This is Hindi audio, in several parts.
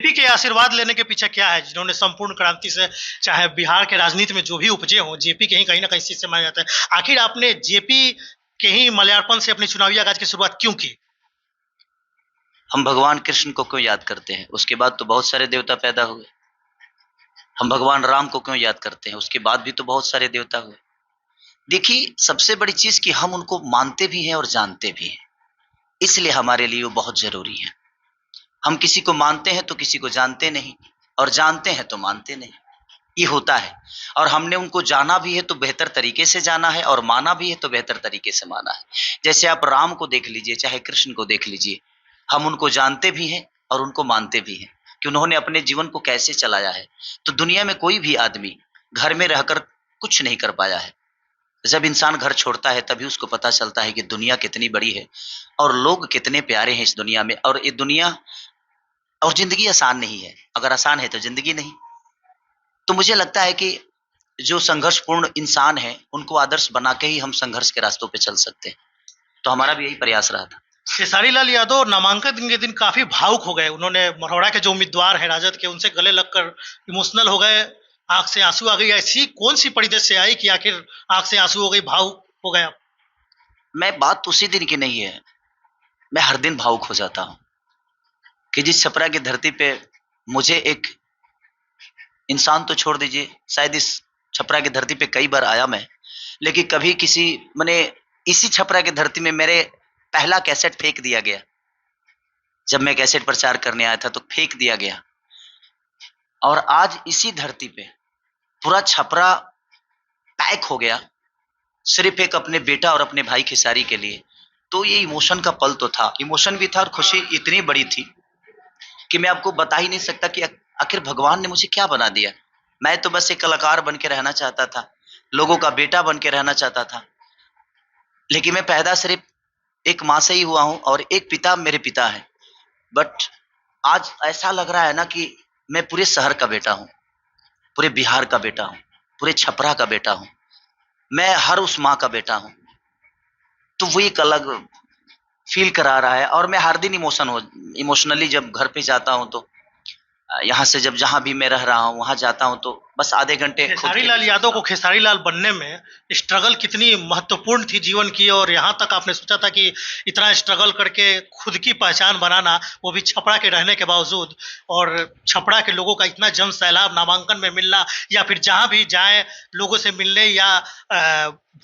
बीजेपी के आशीर्वाद लेने के पीछे क्या है, जिन्होंने संपूर्ण क्रांति से चाहे बिहार के राजनीति में जो भी उपजे हों, जेपी के ही कहीं ना कहीं शिष्य माने जाते हैं। आखिर आपने जेपी के ही मलयार्पण से अपनी चुनावी आगाज की शुरुआत क्यों की? हम भगवान कृष्ण को क्यों याद करते हैं? उसके बाद तो बहुत सारे देवता पैदा हुए। हम भगवान राम को क्यों याद करते हैं? उसके बाद भी तो बहुत सारे देवता हुए। देखिए, सबसे बड़ी चीज कि हम उनको मानते भी हैं और जानते भी हैं, इसलिए हमारे लिए वो बहुत जरूरी है। हम किसी को मानते हैं तो किसी को जानते नहीं, और जानते हैं तो मानते नहीं। ये होता है। और हमने उनको जाना भी है तो बेहतर तरीके से जाना है, और माना भी है तो बेहतर तरीके से माना है। जैसे आप राम को देख लीजिए, चाहे कृष्ण को देख लीजिए, हम उनको जानते भी हैं और उनको मानते भी हैं कि उन्होंने अपने जीवन को कैसे चलाया है। तो दुनिया में कोई भी आदमी घर में रहकर कुछ नहीं कर पाया है। जब इंसान घर छोड़ता है तभी उसको पता चलता है कि दुनिया कितनी बड़ी है और लोग कितने प्यारे हैं इस दुनिया में। और ये दुनिया और जिंदगी आसान नहीं है। अगर आसान है तो जिंदगी नहीं। तो मुझे लगता है कि जो संघर्षपूर्ण इंसान है उनको आदर्श बना के ही हम संघर्ष के रास्तों पे चल सकते हैं। तो हमारा भी यही प्रयास रहा था। खेसारी लाल यादव नामांकन के दिन काफी भावुक हो गए। उन्होंने मरौड़ा के जो उम्मीदवार हैं राजद के, उनसे गले लगकर इमोशनल हो गए, आंख से आंसू आ गई। ऐसी कौन सी परिदृश्य आई कि आखिर आंख से आंसू हो गई, भावुक हो गया? मैं बात उसी दिन की नहीं है, मैं हर दिन भावुक हो जाता हूँ कि जिस छपरा की धरती पे मुझे एक इंसान तो छोड़ दीजिए, शायद इस छपरा की धरती पे कई बार आया मैं, लेकिन कभी किसी मैंने इसी छपरा की धरती में मेरे पहला कैसेट फेंक दिया गया। जब मैं कैसेट प्रचार करने आया था तो फेंक दिया गया, और आज इसी धरती पे पूरा छपरा पैक हो गया सिर्फ एक अपने बेटा और अपने भाई खेसारी के लिए। तो ये इमोशन का पल तो था, इमोशन भी था, और खुशी इतनी बड़ी थी कि मैं आपको बता ही नहीं सकता कि आखिर भगवान ने मुझे क्या बना दिया। मैं तो बस एक कलाकार बन के रहना चाहता था, लोगों का बेटा बन के रहना चाहता था, लेकिन मैं पैदा सिर्फ एक माँ से ही हुआ हूँ और एक पिता मेरे पिता है। बट आज ऐसा लग रहा है ना कि मैं पूरे शहर का बेटा हूँ, पूरे बिहार का बेटा हूँ, पूरे छपरा का बेटा हूँ, मैं हर उस माँ का बेटा हूँ। तो वो एक अलग फील करा रहा है। और मैं हर दिन इमोशनली जब घर पे जाता हूँ तो यहाँ से जब जहाँ भी मैं रह रहा हूँ वहाँ जाता हूँ तो बस आधे घंटे खेसारी लाल यादव को खेसारी लाल बनने में स्ट्रगल कितनी महत्वपूर्ण थी जीवन की, और यहाँ तक आपने सोचा था कि इतना स्ट्रगल करके खुद की पहचान बनाना, वो भी छपरा के रहने के बावजूद, और छपरा के लोगों का इतना जन सैलाब नामांकन में मिलना, या फिर जहाँ भी जाए लोगों से मिलने या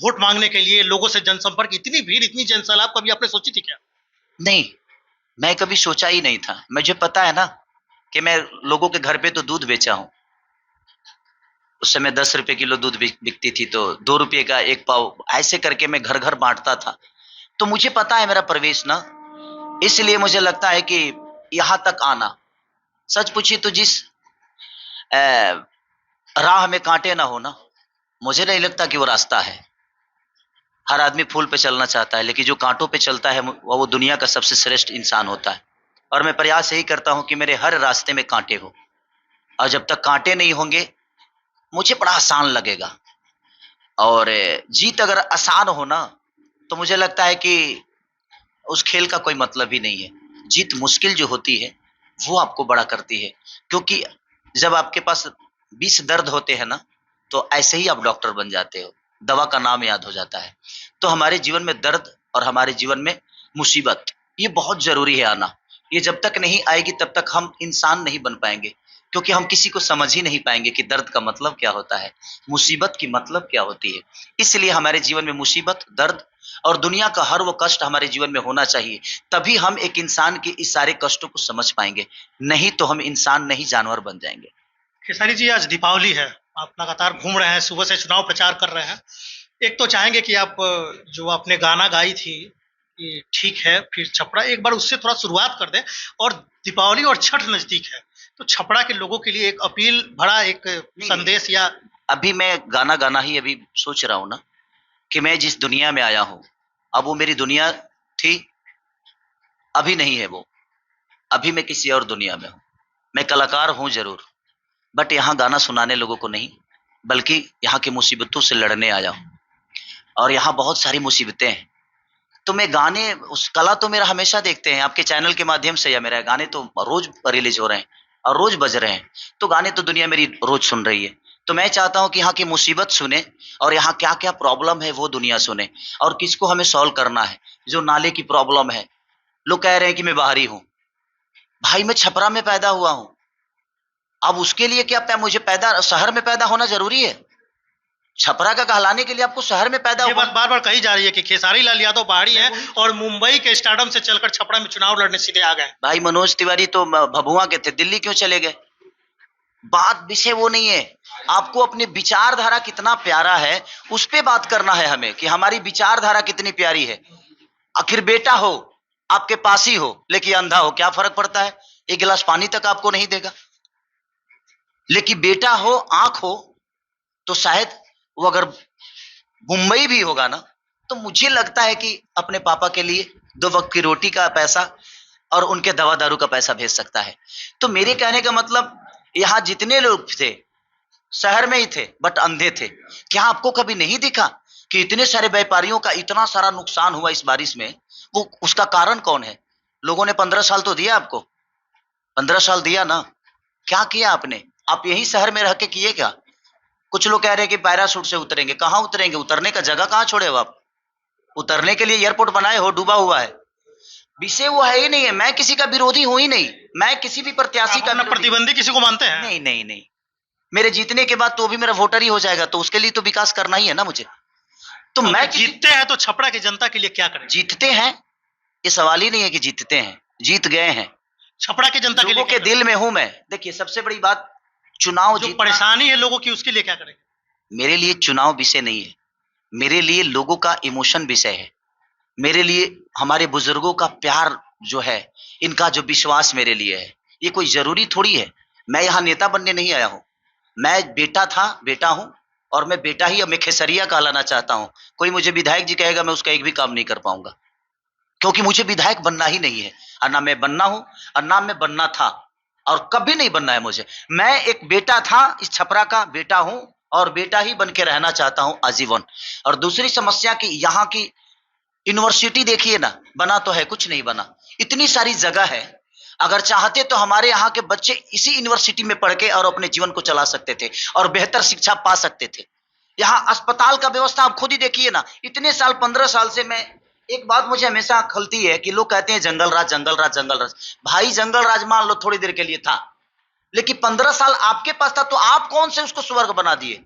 वोट मांगने के लिए लोगों से जनसंपर्क, इतनी भीड़, इतनी जन सैलाब कभी आपने सोची थी क्या? नहीं, मैं कभी सोचा ही नहीं था। मुझे पता है ना कि मैं लोगों के घर पे तो दूध बेचा हूँ। उस समय 10 रुपए किलो दूध बिकती थी, तो 2 रुपये का एक पाव ऐसे करके मैं घर घर बांटता था। तो मुझे पता है मेरा प्रवेश ना, इसलिए मुझे लगता है कि यहाँ तक आना, सच पूछिए तो जिस राह में कांटे ना हो ना, मुझे नहीं लगता कि वो रास्ता है। हर आदमी फूल पे चलना चाहता है, लेकिन जो कांटों पे चलता है वो दुनिया का सबसे श्रेष्ठ इंसान होता है। और मैं प्रयास यही करता हूँ कि मेरे हर रास्ते में कांटे हो, और जब तक कांटे नहीं होंगे मुझे बड़ा आसान लगेगा। और जीत अगर आसान हो ना तो मुझे लगता है कि उस खेल का कोई मतलब ही नहीं है। जीत मुश्किल जो होती है वो आपको बड़ा करती है, क्योंकि जब आपके पास 20 दर्द होते हैं ना तो ऐसे ही आप डॉक्टर बन जाते हो, दवा का नाम याद हो जाता है। तो हमारे जीवन में दर्द और हमारे जीवन में मुसीबत, ये बहुत जरूरी है आना। ये जब तक नहीं आएगी तब तक हम इंसान नहीं बन पाएंगे, क्योंकि हम किसी को समझ ही नहीं पाएंगे कि दर्द का मतलब क्या होता है, मुसीबत की मतलब क्या होती है। इसलिए हमारे जीवन में मुसीबत, दर्द और दुनिया का हर वो कष्ट हमारे जीवन में होना चाहिए, तभी हम एक इंसान के इस सारे कष्टों को समझ पाएंगे। नहीं तो हम इंसान नहीं जानवर बन जाएंगे। खेसारी जी, आज दीपावली है, आप लगातार घूम रहे हैं, सुबह से चुनाव प्रचार कर रहे हैं। एक तो चाहेंगे कि आप जो आपने गाना गाई थी कि ठीक है फिर छपरा, एक बार उससे थोड़ा शुरुआत कर दें। और दीपावली और छठ नजदीक है, तो छपरा के लोगों के लिए एक अपील भरा एक संदेश, या अभी मैं गाना गाना ही अभी सोच रहा हूँ ना कि मैं जिस दुनिया में आया हूँ, अब वो मेरी दुनिया थी, अभी नहीं है वो। अभी मैं किसी और दुनिया में हूँ। मैं कलाकार हूँ जरूर, बट यहाँ गाना सुनाने लोगों को नहीं, बल्कि यहाँ की मुसीबतों से लड़ने आया हूँ। और यहाँ बहुत सारी मुसीबतें हैं, तो मैं गाने, उस कला तो मेरा हमेशा देखते हैं आपके चैनल के माध्यम से, या मेरा गाने तो रोज रिलीज हो रहे हैं, और रोज बज रहे हैं, तो गाने तो दुनिया मेरी रोज सुन रही है। तो मैं चाहता हूं कि यहाँ की मुसीबत सुने और यहाँ क्या क्या प्रॉब्लम है वो दुनिया सुने, और किसको हमें सॉल्व करना है। जो नाले की प्रॉब्लम है, लोग कह रहे हैं कि मैं बाहरी हूं, भाई मैं छपरा में पैदा हुआ हूं। अब उसके लिए क्या मुझे शहर में पैदा होना जरूरी है? छपरा का कहलाने के लिए आपको शहर में पैदा ये होना। बात बार बार कही जा रही है कि खेसारी लाल यादव बाहरी हैं और मुंबई के स्टारडम से चलकर छपरा में चुनाव लड़ने सीधे आ गए। भाई मनोज तिवारी तो भभुआ के थे, दिल्ली क्यों चले गए? बात विषय वो नहीं है। आपको अपने विचारधारा कितना प्यारा है उस पे बात करना है हमें, कि हमारी विचारधारा कितनी प्यारी है। आखिर बेटा हो, आपके पास ही हो, लेकिन अंधा हो, क्या फर्क पड़ता है? एक गिलास पानी तक आपको नहीं देगा। लेकिन बेटा हो, आंख हो, तो शायद वो अगर मुंबई भी होगा ना, तो मुझे लगता है कि अपने पापा के लिए 2 वक्त की रोटी का पैसा और उनके दवा दारू का पैसा भेज सकता है। तो मेरे कहने का मतलब, यहाँ जितने लोग थे शहर में ही थे बट अंधे थे। क्या आपको कभी नहीं दिखा कि इतने सारे व्यापारियों का इतना सारा नुकसान हुआ इस बारिश में? वो उसका कारण कौन है? लोगों ने 15 साल तो दिया आपको, 15 साल दिया ना, क्या किया आपने? आप यही शहर में रह के किए क्या? कुछ लोग कह रहे हैं कि पैराशूट से उतरेंगे। कहाँ उतरेंगे? उतरने का जगह कहाँ छोड़े हो आप? उतरने के लिए एयरपोर्ट बनाए हो, डूबा हुआ है। विषय वो है ही नहीं है। मैं किसी का विरोधी हूं ही नहीं, मैं किसी भी प्रत्याशी का प्रतिबंधी किसी को मानते हैं? नहीं नहीं नहीं। मेरे जीतने के बाद तो भी मेरा वोटर ही हो जाएगा, तो उसके लिए तो विकास करना ही है ना मुझे। तो मैं जीतते हैं तो छपरा की जनता के लिए क्या करें? जीतते हैं, ये सवाल ही नहीं है कि जीतते हैं, जीत गए हैं। छपरा की जनता लोगों के दिल में हूं मैं। देखिए सबसे बड़ी बात, चुनाव जो परेशानी है लोगों की, उसके लिए क्या करेंगे? मेरे लिए चुनाव विषय नहीं है, मेरे लिए लोगों का इमोशन विषय है। मेरे लिए हमारे बुजुर्गों का प्यार जो है, इनका जो विश्वास मेरे लिए है। ये कोई जरूरी थोड़ी है। मैं यहाँ नेता बनने नहीं आया हूँ। मैं बेटा था, बेटा हूँ, और मैं बेटा ही, मैं खेसरिया कहलाना चाहता हूँ। कोई मुझे विधायक जी कहेगा, मैं उसका एक भी काम नहीं कर पाऊंगा, क्योंकि मुझे विधायक बनना ही नहीं है। और ना मैं बनना हूं, और ना मैं बनना था, और कभी नहीं बनना है मुझे। मैं एक बेटा था, इस छपरा का बेटा हूं, और बेटा ही बन के रहना चाहता हूं आजीवन। और दूसरी समस्या की, यहाँ की यूनिवर्सिटी देखिए ना, बना तो है, कुछ नहीं बना। इतनी सारी जगह है, अगर चाहते तो हमारे यहाँ के बच्चे इसी यूनिवर्सिटी में पढ़ के और अपने जीवन को चला सकते थे और बेहतर शिक्षा पा सकते थे। यहाँ अस्पताल का व्यवस्था आप खुद ही देखिए ना। इतने साल, 15 साल से मैं, एक बात मुझे हमेशा खलती है कि लोग कहते हैं जंगल राज, जंगल राज, जंगल राज। भाई जंगल राज मान लो थोड़ी देर के लिए था, लेकिन 15 साल आपके पास था, तो आप कौन से उसको स्वर्ग बना दिए?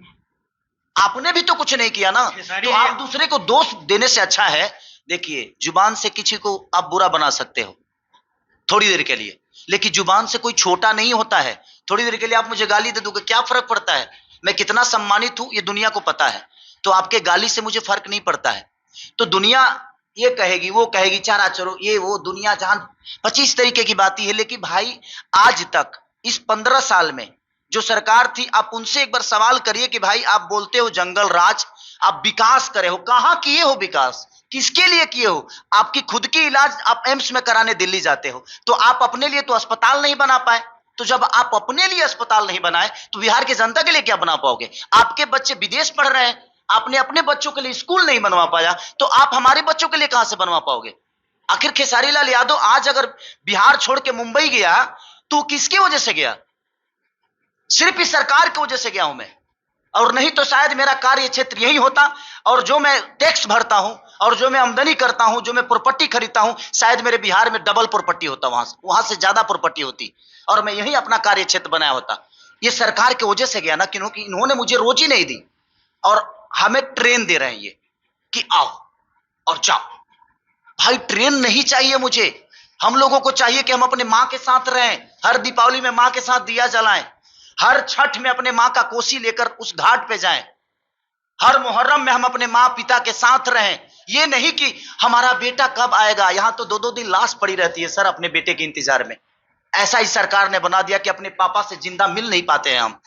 आपने भी तो कुछ नहीं किया ना। तो आप दूसरे को दोष देने से अच्छा है, देखिए जुबान से किसी को आप बुरा बना सकते हो थोड़ी देर के लिए, लेकिन जुबान से कोई छोटा नहीं होता है। थोड़ी देर के लिए आप मुझे गाली दे दोगे, क्या फर्क पड़ता है? मैं कितना सम्मानित हूं ये दुनिया को पता है, तो आपके गाली से मुझे फर्क नहीं पड़ता है। तो दुनिया ये कहेगी, वो कहेगी, चारा चरो, ये वो, दुनिया जहान 25 तरीके की बात है। लेकिन भाई आज तक इस 15 साल में जो सरकार थी, आप उनसे एक बार सवाल करिए कि भाई आप बोलते हो जंगल राज, आप विकास करे हो, कहां किए हो विकास? किसके लिए किए हो? आपकी खुद की इलाज आप एम्स में कराने दिल्ली जाते हो, तो आप अपने लिए तो अस्पताल नहीं बना पाए। तो जब आप अपने लिए अस्पताल नहीं बनाए, तो बिहार की जनता के लिए क्या बना पाओगे? आपके बच्चे विदेश पढ़ रहे हैं, आपने अपने बच्चों के लिए स्कूल नहीं बनवा पाया, तो आप हमारे बच्चों के लिए कहां से बनवा पाओगे? आखिर खेसारी लाल यादव आज अगर बिहार छोड़ के मुंबई गया, तो किसकी वजह से गया? सिर्फ इस सरकार की वजह से गया हूं मैं, और नहीं तो शायद मेरा कार्य क्षेत्र यही होता, और जो मैं टैक्स भरता हूं, और जो मैं आमदनी करता हूं, जो मैं प्रॉपर्टी खरीदता हूं, शायद मेरे बिहार में डबल प्रॉपर्टी होता, वहां से ज्यादा प्रॉपर्टी होती, और मैं यही अपना कार्य क्षेत्र बनाया होता। ये सरकार की वजह से गया ना, क्योंकि इन्होंने मुझे रोजी नहीं दी, और हमें ट्रेन दे रहे हैं ये कि आओ और जाओ। भाई ट्रेन नहीं चाहिए मुझे। हम लोगों को चाहिए कि हम अपने माँ के साथ रहें, हर दीपावली में माँ के साथ दिया जलाएं, हर छठ में अपने माँ का कोसी लेकर उस घाट पे जाएं, हर मुहर्रम में हम अपने माँ पिता के साथ रहें। ये नहीं कि हमारा बेटा कब आएगा। यहाँ तो 2-2 दिन लाश पड़ी रहती है सर अपने बेटे के इंतजार में। ऐसा ही सरकार ने बना दिया कि अपने पापा से जिंदा मिल नहीं पाते हैं हम।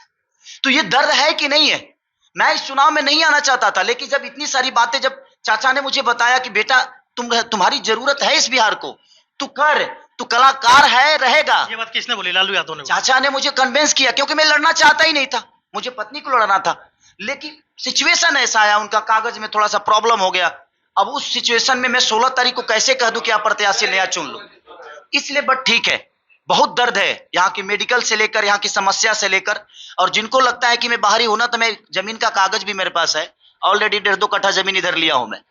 तो ये दर्द है कि नहीं है? मैं इस चुनाव में नहीं आना चाहता था, लेकिन जब इतनी सारी बातें, जब चाचा ने मुझे बताया कि बेटा तुम्हारी जरूरत है इस बिहार को, तू कर, तू कलाकार है, रहेगा। ये बात किसने बोली? लालू यादव ने। चाचा ने मुझे कन्विंस किया, क्योंकि मैं लड़ना चाहता ही नहीं था, मुझे पत्नी को लड़ना था, लेकिन सिचुएशन ऐसा आया, उनका कागज में थोड़ा सा प्रॉब्लम हो गया। अब उस सिचुएशन में मैं 16 तारीख को कैसे कह दूं कि आप प्रत्याशी नया चुन लो? इसलिए बट ठीक है, बहुत दर्द है यहाँ की मेडिकल से लेकर, यहाँ की समस्या से लेकर। और जिनको लगता है कि मैं बाहरी हूं ना, तो मैं जमीन का कागज भी मेरे पास है, ऑलरेडी 1.5-2 कट्ठा जमीन इधर लिया हूं मैं।